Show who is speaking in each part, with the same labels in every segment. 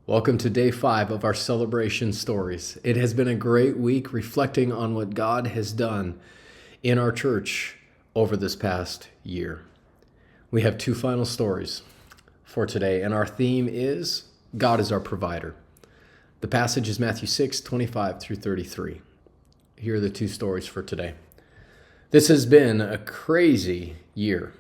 Speaker 1: Welcome to day 5 of our celebration stories. It has been a great week reflecting on what God has done in our church over this past year. We have 2 final stories for today, and our theme is God is our provider. The passage is Matthew 6:25 through 33. Here are the 2 stories for today. This has been a crazy year.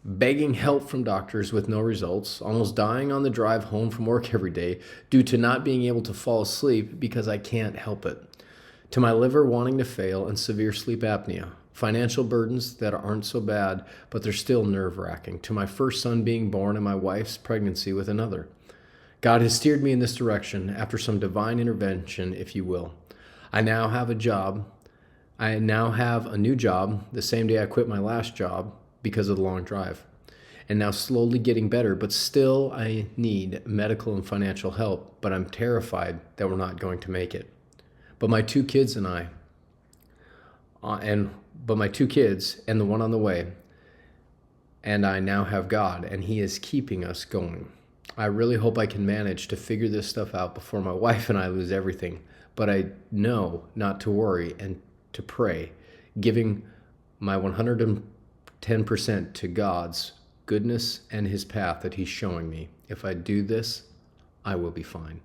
Speaker 1: Begging help from doctors with no results, almost dying on the drive home from work every day due to not being able to fall asleep because I can't help it, to my liver wanting to fail and severe sleep apnea, financial burdens that aren't so bad, but they're still nerve-wracking, to my first son being born and my wife's pregnancy with another. God has steered me in this direction after some divine intervention, if you will. I now have a new job the same day I quit my last job because of the long drive, and now slowly getting better, but still I need medical and financial help, but I'm terrified that we're not going to make it. But my 2 kids and the one on the way, and I now have God, and He is keeping us going. I really hope I can manage to figure this stuff out before my wife and I lose everything, but I know not to worry and to pray, giving my 110% to God's goodness and His path that He's showing me. If I do this, I will be fine.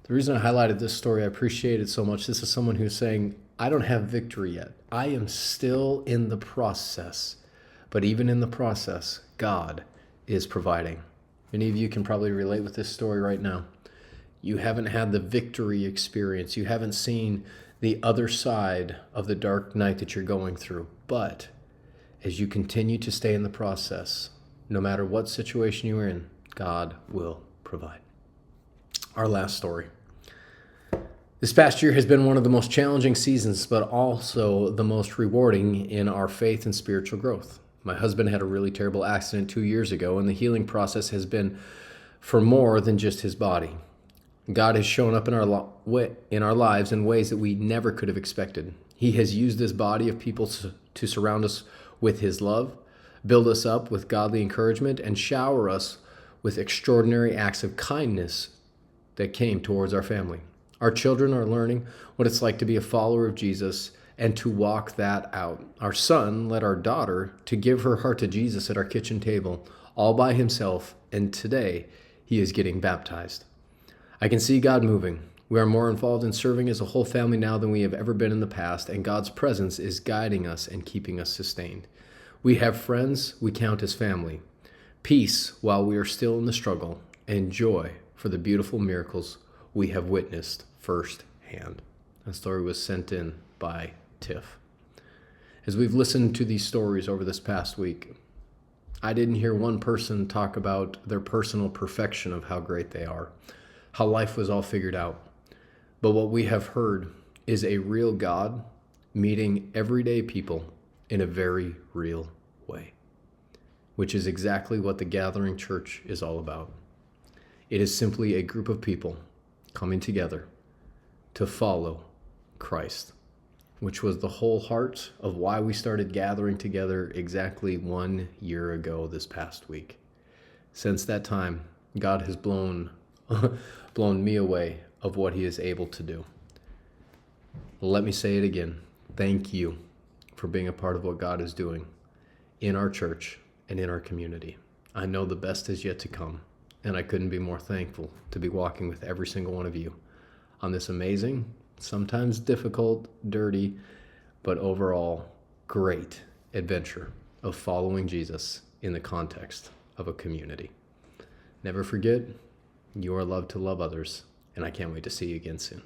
Speaker 1: The reason I highlighted this story, I appreciate it so much. This is someone who's saying, I don't have victory yet. I am still in the process. But even in the process, God is providing. Many of you can probably relate with this story right now. You haven't had the victory experience. You haven't seen the other side of the dark night that you're going through. But as you continue to stay in the process, no matter what situation you're in, God will provide. Our last story. This past year has been one of the most challenging seasons, but also the most rewarding in our faith and spiritual growth. My husband had a really terrible accident 2 years ago, and the healing process has been for more than just his body. God has shown up in our lives in ways that we never could have expected. He has used this body of people to surround us with His love, build us up with godly encouragement, and shower us with extraordinary acts of kindness that came towards our family. Our children are learning what it's like to be a follower of Jesus and to walk that out. Our son led our daughter to give her heart to Jesus at our kitchen table, all by himself, and today he is getting baptized. I can see God moving. We are more involved in serving as a whole family now than we have ever been in the past, and God's presence is guiding us and keeping us sustained. We have friends we count as family, peace while we are still in the struggle, and joy for the beautiful miracles we have witnessed firsthand. That story was sent in by Tiff. As we've listened to these stories over this past week, I didn't hear one person talk about their personal perfection of how great they are, how life was all figured out. But what we have heard is a real God meeting everyday people in a very real way, which is exactly what the Gathering Church is all about. It is simply a group of people coming together to follow Christ, which was the whole heart of why we started gathering together exactly 1 year ago this past week. Since that time, God has blown me away of what He is able to do. Let me say it again. Thank you for being a part of what God is doing in our church and in our community. I know the best is yet to come, and I couldn't be more thankful to be walking with every single one of you on this amazing, sometimes difficult, dirty, but overall great adventure of following Jesus in the context of a community. Never forget, you are loved to love others, and I can't wait to see you again soon.